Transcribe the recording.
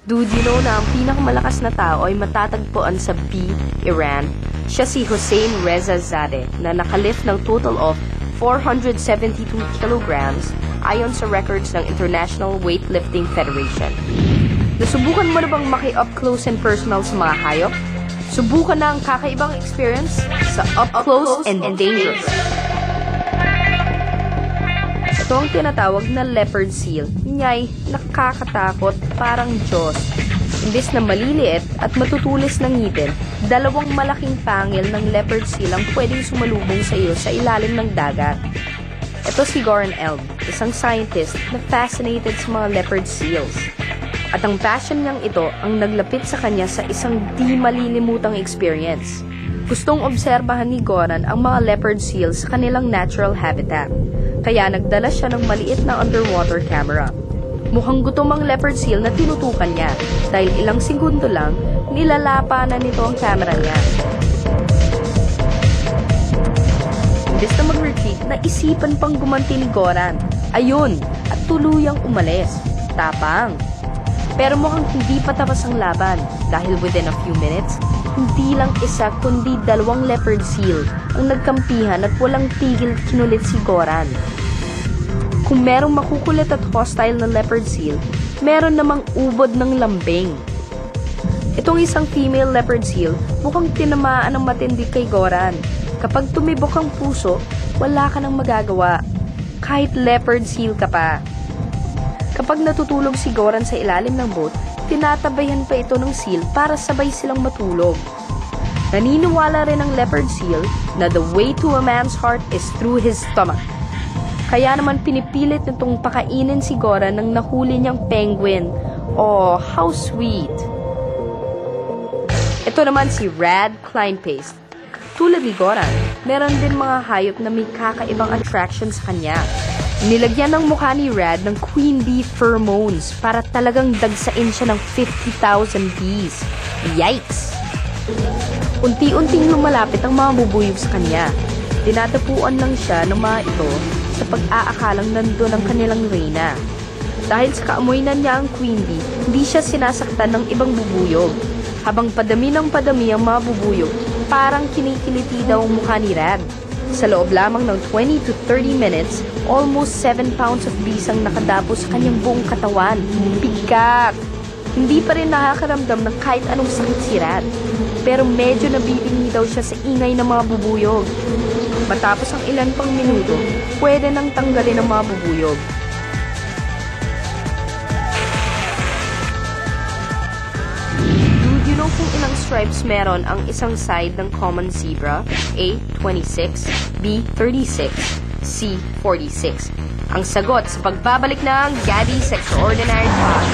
Dude, you know na ang pinakamalakas na tao ay matatagpuan sa B, Iran. Siya si Hossein Reza Zadeh na nakalift ng total of 472 kilograms ayon sa records ng International Weightlifting Federation. Nasubukan mo na bang maki-up close and personal sa mga hayop? Subukan na ang kakaibang experience sa Up Close and Dangerous. Ito ang tinatawag na leopard seal. Nyay, nakakatakot, parang Diyos. Imbes na maliliit at matutulis ng ngipin, dalawang malaking pangil ng leopard seal ang pwedeng sumalubong sa iyo sa ilalim ng dagat. Ito si Goran Elb, isang scientist na fascinated sa mga leopard seals. At ang passion niyang ito ang naglapit sa kanya sa isang di malilimutang experience. Gustong obserbahan ni Goran ang mga leopard seals sa kanilang natural habitat. Kaya nagdala siya ng maliit na underwater camera. Mukhang gutom ang leopard seal na tinutukan niya dahil ilang segundo lang, nilalapa na nito ang camera niya. Imbes na mag-retreat, naisipan pang gumanti ni Goran. Ayun, at tuluyang umalis. Tapang. Pero mukhang hindi pa tapos ang laban dahil within a few minutes, hindi lang isa kundi dalawang leopard seal ang nagkampihan at walang tigil kinulit si Goran. Kung merong makukulit at hostile na leopard seal, meron namang ubod ng lambing. Itong isang female leopard seal mukhang tinamaan ng matindi kay Goran. Kapag tumibok ang puso, wala ka nang magagawa. Kahit leopard seal ka pa. Kapag natutulog si Goran sa ilalim ng boat, tinatabayan pa ito ng seal para sabay silang matulog. Naniniwala rin ang leopard seal na the way to a man's heart is through his stomach. Kaya naman pinipilit nitong pakainin si Goran ng nahuli niyang penguin. Oh, how sweet! Ito naman si Rad Kleinpaste. Tulad ni Goran, meron din mga hayop na may kakaibang attraction sa kanya. Nilagyan ng mukha ni Rad ng queen bee pheromones para talagang dagsain siya ng 50,000 bees. Yikes! Unti-unting lumalapit ang mga bubuyog sa kanya. Tinatapuan lang siya ng mga ito sa pag-aakalang nandun ang kanilang reyna. Dahil sa kaamoy na niya ang queen bee, hindi siya sinasaktan ng ibang bubuyog. Habang padami ng padami ang mga bubuyog, parang kinikiliti daw ang mukha ni Rad. Sa loob lamang ng 20 to 30 minutes, almost 7 pounds of bees ang nakadapo sa kanyang buong katawan. Bigat! Hindi pa rin nakakaramdam ng kahit anong sakit si Rad. Pero medyo nabibingi daw siya sa ingay ng mga bubuyog. Matapos ang ilan pang minuto, pwede nang tanggalin ang mga bubuyog. Do you know kung ilang stripes meron ang isang side ng common zebra? A. 26, B. 36, C. 46. Ang sagot sa pagbabalik ng Gabby's Extraordinary Pod.